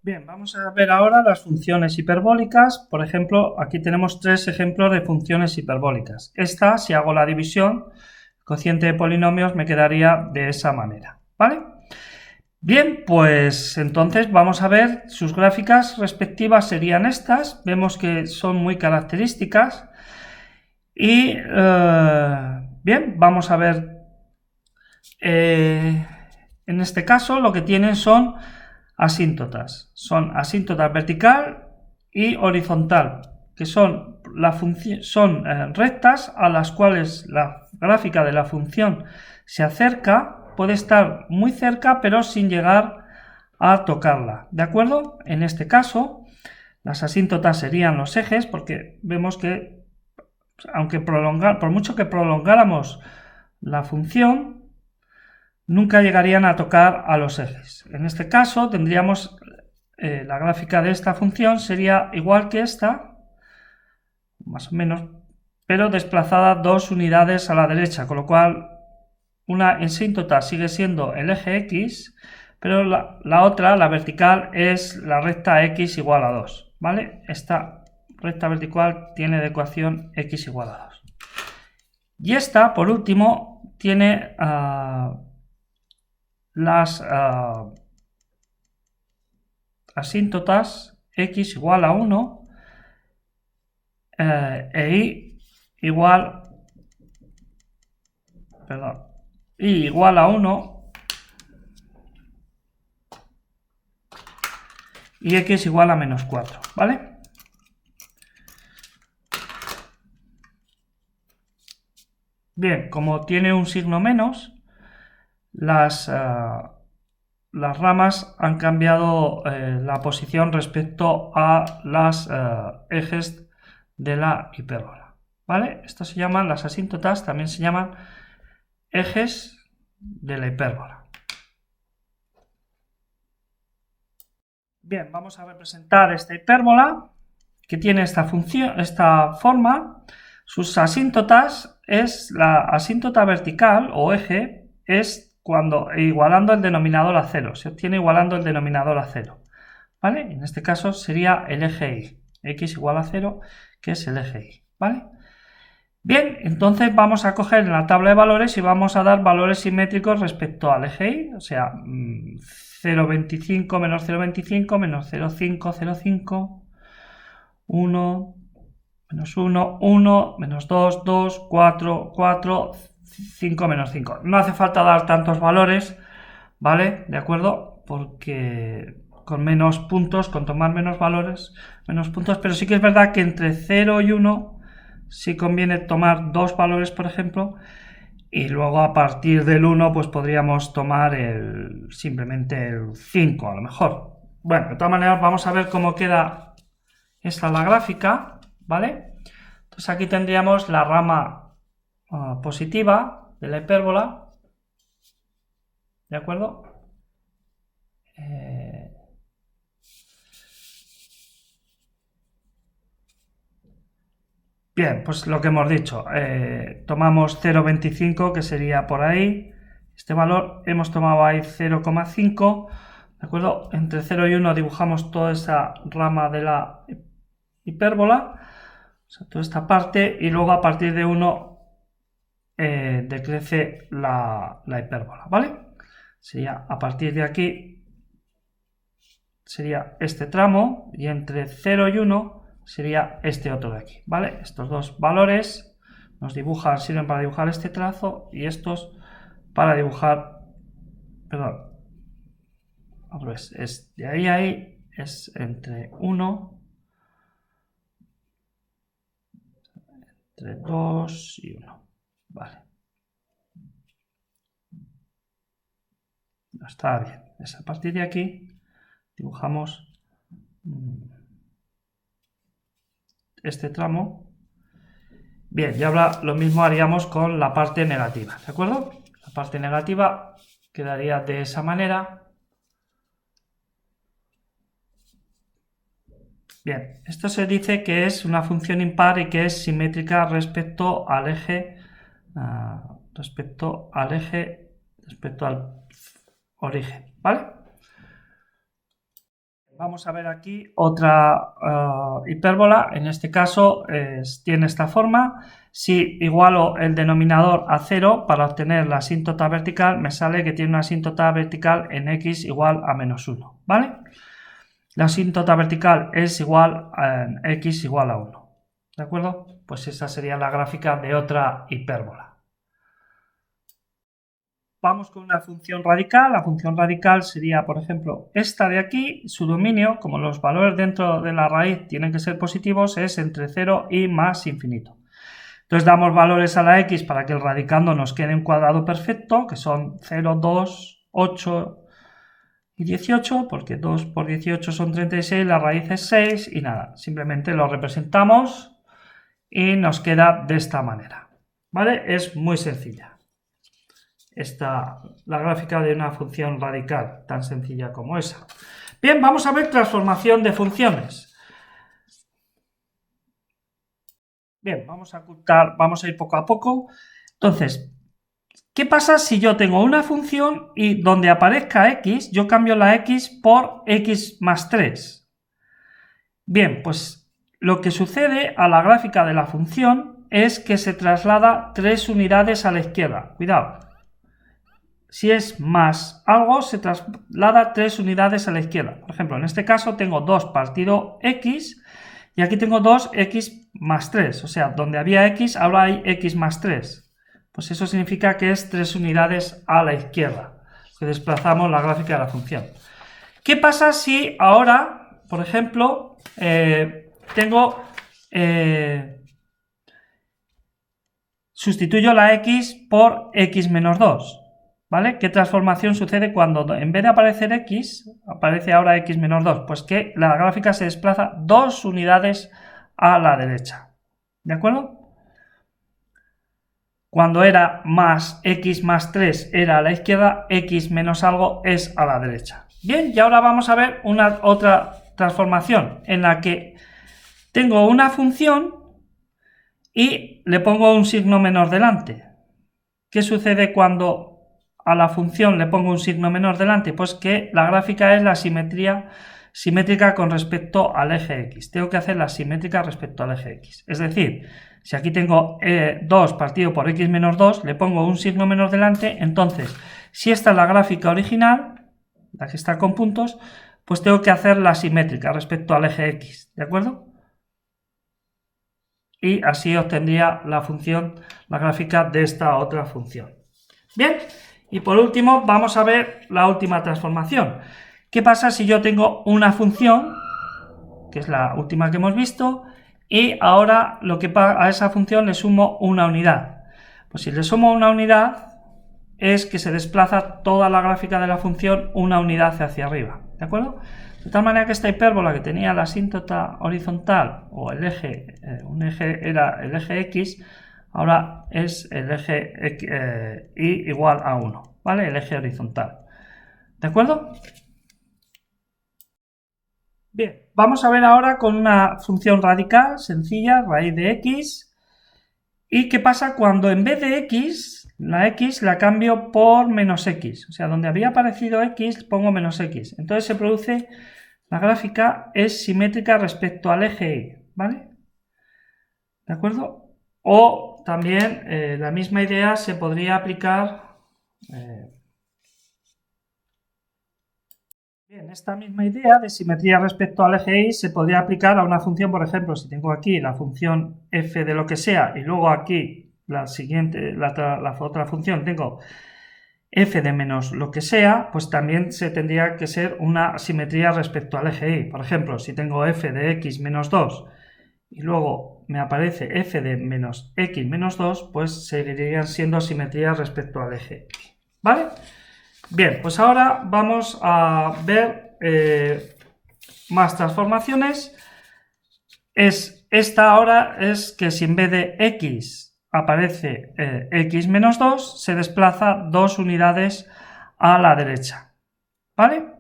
Bien, vamos a ver ahora las funciones hiperbólicas. Por ejemplo, aquí tenemos tres ejemplos de funciones hiperbólicas. Esta, si hago la división, el cociente de polinomios me quedaría de esa manera, ¿vale? Bien, pues entonces vamos a ver sus gráficas respectivas serían estas. Vemos que son muy características. Y bien, vamos a ver. En este caso lo que tienen son asíntotas. Son asíntotas vertical y horizontal, que son rectas a las cuales la gráfica de la función se acerca. Puede estar muy cerca, pero sin llegar a tocarla. ¿De acuerdo? En este caso, las asíntotas serían los ejes, porque vemos que, aunque por mucho que prolongáramos la función, nunca llegarían a tocar a los ejes. En este caso tendríamos la gráfica de esta función sería igual que esta, más o menos, pero desplazada 2 unidades a la derecha, con lo cual una asíntota sigue siendo el eje X, pero la otra, la vertical, es la recta X igual a 2, ¿vale? Esta recta vertical tiene de ecuación X igual a 2. Y esta, por último, tiene las asíntotas X igual a 1 e Y igual, Y igual a 1 y X igual a menos 4, ¿vale? Bien, como tiene un signo menos, las ramas han cambiado la posición respecto a los ejes de la hipérbola, ¿vale? Estas se llaman, las asíntotas también se llaman ejes de la hipérbola. Bien, vamos a representar esta hipérbola que tiene esta función, esta forma. Sus asíntotas es la asíntota vertical o eje, es cuando igualando el denominador a 0, se obtiene igualando el denominador a 0, ¿vale? En este caso sería el eje Y, X igual a 0, que es el eje Y, ¿vale? Bien, entonces vamos a coger la tabla de valores y vamos a dar valores simétricos respecto al eje Y, o sea, 0,25 menos 0,25 menos 0,5, 0,5, 1, menos 1, 1, menos 2, 2, 4, 4, 5, menos 5. No hace falta dar tantos valores, ¿vale? ¿De acuerdo? Porque con menos puntos, con tomar menos valores, menos puntos, pero sí que es verdad que entre 0 y 1 sí conviene tomar dos valores, por ejemplo, y luego a partir del 1 pues podríamos tomar simplemente el 5 a lo mejor. Bueno, de todas maneras vamos a ver cómo queda esta la gráfica, ¿vale? Entonces aquí tendríamos la rama positiva de la hipérbola, ¿de acuerdo? Bien, pues lo que hemos dicho, tomamos 0,25 que sería por ahí, este valor, hemos tomado ahí 0,5, ¿de acuerdo? Entre 0 y 1 dibujamos toda esa rama de la hipérbola, o sea, toda esta parte, y luego a partir de 1 decrece la hipérbola, ¿vale? Sería a partir de aquí, sería este tramo, y entre 0 y 1 sería este otro de aquí, ¿vale? Estos dos valores nos sirven para dibujar este trazo y estos para dibujar, perdón, al revés, es de ahí a ahí, es entre 1, entre 2 y 1, ¿vale? Está bien, es a partir de aquí dibujamos este tramo. Bien, y ahora lo mismo haríamos con la parte negativa, ¿de acuerdo? La parte negativa quedaría de esa manera. Bien, esto se dice que es una función impar y que es simétrica respecto al eje, respecto al origen, ¿vale? vamos a ver aquí otra hipérbola. En este caso tiene esta forma. Si igualo el denominador a 0 para obtener la asíntota vertical, me sale que tiene una asíntota vertical en x igual a menos 1, ¿vale? La asíntota vertical es igual a x igual a 1, ¿de acuerdo? Pues esa sería la gráfica de otra hipérbola. Vamos con una función radical. La función radical sería, por ejemplo, esta de aquí. Su dominio, como los valores dentro de la raíz tienen que ser positivos, es entre 0 y más infinito. Entonces damos valores a la x para que el radicando nos quede un cuadrado perfecto, que son 0, 2, 8 y 18, porque 2 por 18 son 36, la raíz es 6 y nada, simplemente lo representamos y nos queda de esta manera, ¿vale? Es muy sencilla la gráfica de una función radical, tan sencilla como esa. Bien, vamos a ver transformación de funciones. Bien, vamos a ir poco a poco. Entonces, ¿qué pasa si yo tengo una función y donde aparezca x, yo cambio la x por x más 3? Bien, pues lo que sucede a la gráfica de la función es que se traslada 3 unidades a la izquierda. Cuidado. Si es más algo, se traslada 3 unidades a la izquierda. Por ejemplo, en este caso tengo 2 partido x y aquí tengo 2x más 3. O sea, donde había x, ahora hay x más 3. Pues eso significa que es 3 unidades a la izquierda, que desplazamos la gráfica de la función. ¿Qué pasa si ahora, por ejemplo, sustituyo la x por x menos 2? ¿Vale? ¿Qué transformación sucede cuando en vez de aparecer x, aparece ahora x menos 2? Pues que la gráfica se desplaza 2 unidades a la derecha. ¿De acuerdo? Cuando era más x más 3 era a la izquierda, x menos algo es a la derecha. Bien, y ahora vamos a ver otra transformación en la que tengo una función y le pongo un signo menor delante. ¿Qué sucede cuando a la función le pongo un signo menor delante? Pues que la gráfica es la simétrica con respecto al eje x. Tengo que hacer la simétrica respecto al eje x. Es decir, si aquí tengo 2 partido por x menos 2, le pongo un signo menor delante, entonces, si esta es la gráfica original, la que está con puntos, pues tengo que hacer la simétrica respecto al eje x, ¿de acuerdo? Y así obtendría la gráfica de esta otra función. Bien, y por último vamos a ver la última transformación. ¿Qué pasa si yo tengo una función, que es la última que hemos visto, y ahora a esa función le sumo una unidad? Pues si le sumo una unidad es que se desplaza toda la gráfica de la función una unidad hacia arriba, ¿de acuerdo? De tal manera que esta hipérbola que tenía la asíntota horizontal o el eje, un eje era el eje x, ahora es el eje y igual a 1, ¿vale? El eje horizontal, ¿de acuerdo? Bien, vamos a ver ahora con una función radical sencilla, raíz de x. ¿Y qué pasa cuando en vez de x, la x la cambio por menos x? O sea, donde había aparecido x pongo menos x. Entonces se produce, la gráfica es simétrica respecto al eje y, ¿vale? ¿De acuerdo? O también la misma idea se podría aplicar... Bien, esta misma idea de simetría respecto al eje y se podría aplicar a una función, por ejemplo, si tengo aquí la función f de lo que sea y luego aquí la otra función tengo f de menos lo que sea, pues también se tendría que ser una simetría respecto al eje y. Por ejemplo, si tengo f de x menos 2 y luego me aparece f de menos x menos 2, pues seguirían siendo simetrías respecto al eje y, ¿vale? Bien, pues ahora vamos a ver más transformaciones. Esta ahora es que si en vez de x aparece x menos 2, se desplaza 2 unidades a la derecha, ¿vale?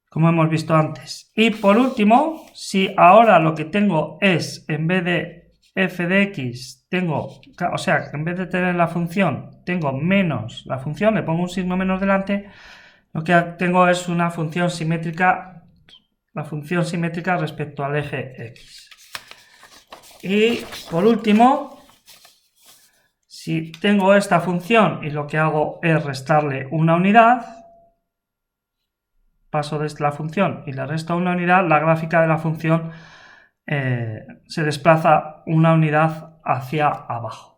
Como hemos visto antes. Y por último, si ahora lo que tengo es, en vez de f de x, o sea, en vez de tener la función, tengo menos la función, le pongo un signo menos delante, lo que tengo es una función simétrica la función simétrica respecto al eje X. Y por último, si tengo esta función y lo que hago es restarle una unidad, paso de la función y le resto una unidad, la gráfica de la función se desplaza una unidad hacia abajo.